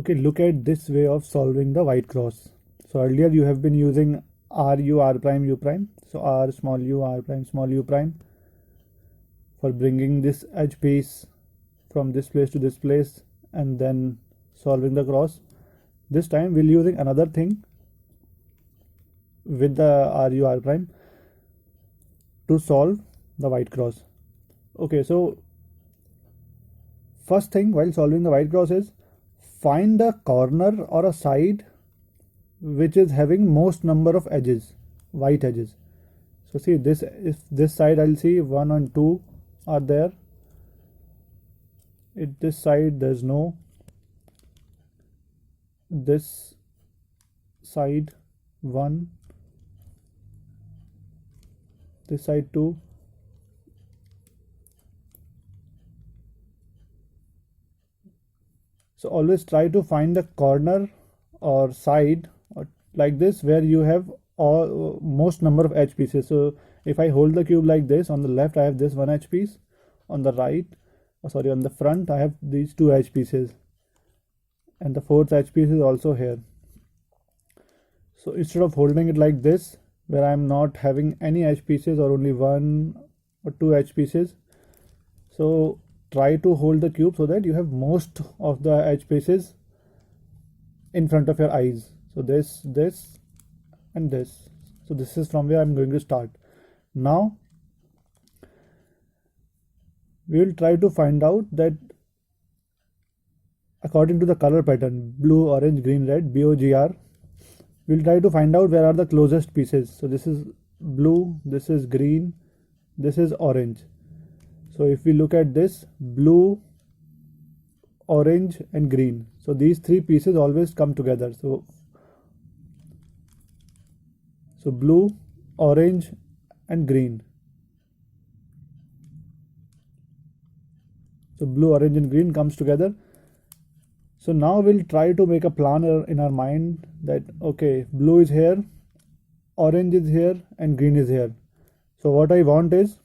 Okay, look at this way of solving the white cross. So earlier you have been using RU, R prime, U prime. So R small u, R prime, small u prime for bringing this edge piece from this place to this place and then solving the cross. This time we'll using another thing with the RU, R prime to solve the white cross. Okay, so first thing while solving the white cross is find a corner or a side which is having most number of edges, white edges. So see this, if this side I'll see 1 and 2 are there. This side there's no. This side 1. This side 2. So always try to find the corner or side or like this where you have all most number of edge pieces. So if I hold the cube like this, on the left I have this one edge piece, on the right, on the front I have these two edge pieces, and the fourth edge piece is also here. So instead of holding it like this where I am not having any edge pieces or only one or two edge pieces, so try to hold the cube so that you have most of the edge pieces in front of your eyes. So this and this. So this is from where I'm going to start. Now we will try to find out that according to the color pattern, blue, orange, green, red, BOGR, we'll try to find out where are the closest pieces. So this is blue, this is green, this is orange. So if we look at this, blue, orange and green, so these three pieces always come together. So blue, orange and green. So blue, orange and green comes together. So now we'll try to make a plan in our mind that okay, blue is here, orange is here and green is here. So what I want is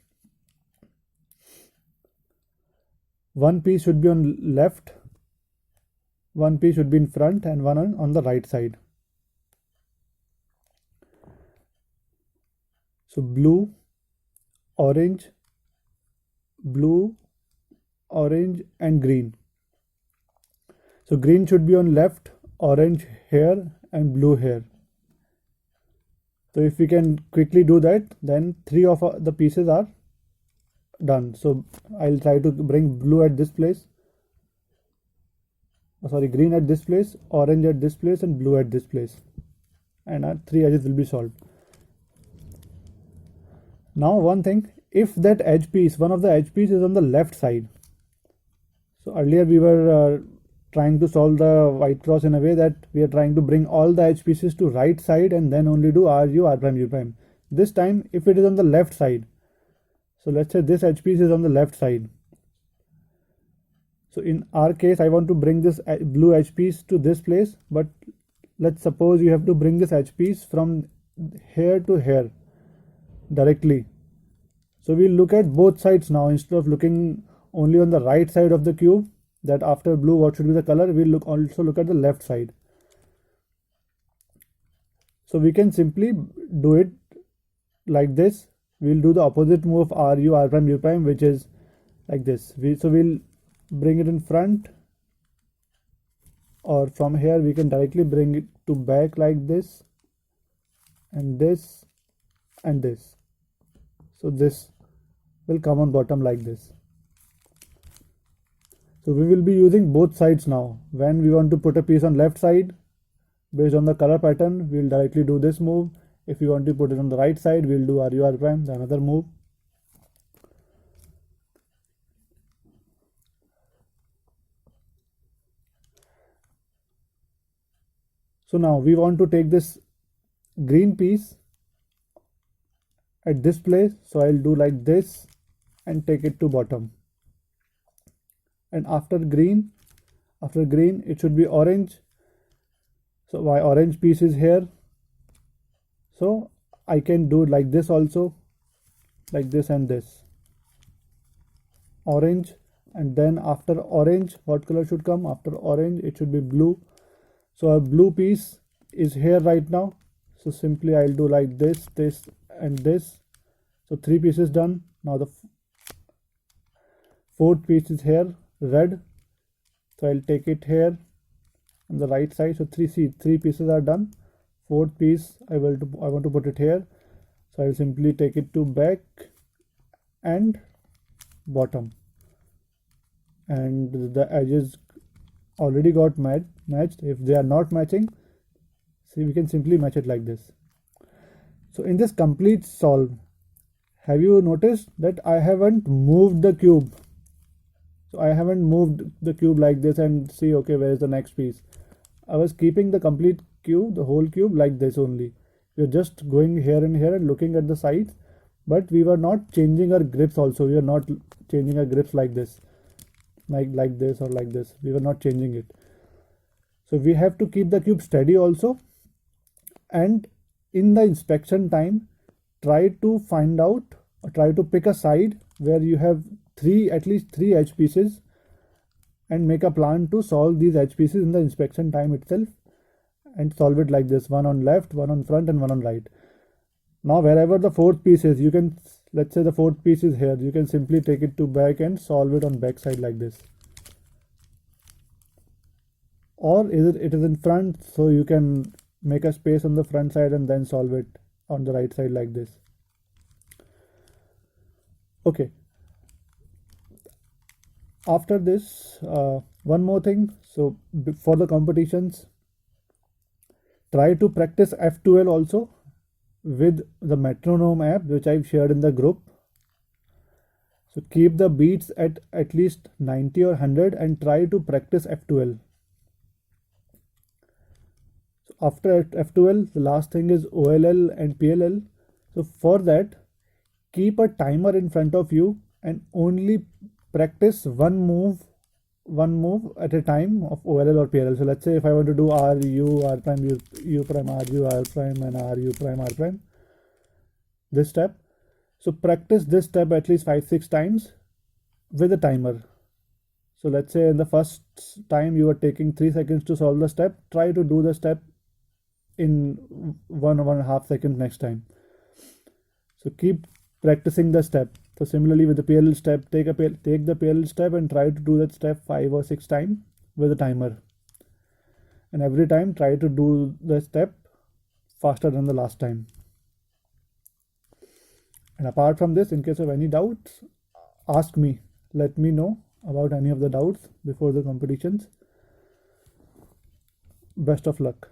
one piece should be on left, one piece should be in front and one on the right side. So blue, orange and green. So green should be on left, orange here and blue here. So if we can quickly do that, then three of the pieces are done. So I'll try to bring blue at this place, green at this place, orange at this place and blue at this place, and our three edges will be solved. Now one thing, if that edge piece, one of the edge piece is on the left side. So earlier we were trying to solve the white cross in a way that we are trying to bring all the edge pieces to right side and then only do RU, R prime, U prime. This time if it is on the left side, so let's say this edge piece is on the left side. So in our case I want to bring this blue edge piece to this place, but let's suppose you have to bring this edge piece from here to here directly. So we'll look at both sides now instead of looking only on the right side of the cube, that after blue what should be the color, we'll also look at the left side. So we can simply do it like this. We'll do the opposite move of RU, R prime, U prime, which is like this. So we'll bring it in front, or from here we can directly bring it to back like this and this and this. So this will come on bottom like this. So we will be using both sides now. When we want to put a piece on left side, based on the color pattern, we'll directly do this move. If we want to put it on the right side, we'll do RU, R prime, the another move. So now we want to take this green piece at this place. So I'll do like this and take it to bottom. And after green it should be orange. So my orange piece is here. So I can do like this also, like this and this. Orange and then after orange, what color should come? After orange, it should be blue. So our blue piece is here right now. So simply I'll do like this, this, and this. So 3 pieces done. Now the fourth piece is here, red. So I'll take it here on the right side. So three pieces are done. Fourth piece I want to put it here. So I will simply take it to back and bottom, and the edges already got matched. If they are not matching, see, we can simply match it like this. So in this complete solve, have you noticed that I haven't moved the cube? So I haven't moved the cube like this and see, okay, where is the next piece? I was keeping the complete cube, the whole cube, like this only. We're just going here and here and looking at the sides, but we were not changing our grips also. We are not changing our grips like this, like this or like this. We were not changing it. So we have to keep the cube steady also, and in the inspection time, try to find out or try to pick a side where you have at least three edge pieces, and make a plan to solve these edge pieces in the inspection time itself, and solve it like this: one on left, one on front, and one on right. Now wherever the fourth piece is, you can, let's say the fourth piece is here, you can simply take it to back and solve it on back side like this. Or it is in front, so you can make a space on the front side and then solve it on the right side like this. Okay. After this, one more thing. So for the competitions, try to practice F2L also with the metronome app, which I've shared in the group. So keep the beats at least 90 or 100 and try to practice F2L. So after F2L, the last thing is OLL and PLL. So for that, keep a timer in front of you and only practice one move at a time of OLL or PLL. So let's say if I want to do R, U, R prime, U prime, R, U, R prime, and R, U prime, R prime, this step. So practice this step at least 5-6 times with a timer. So let's say in the first time you are taking 3 seconds to solve the step, try to do the step in 1.5 seconds next time. So keep practicing the step. So similarly with the PLL step, take the PLL step and try to do that step 5 or 6 times with a timer. And every time try to do the step faster than the last time. And apart from this, in case of any doubts, ask me. Let me know about any of the doubts before the competitions. Best of luck.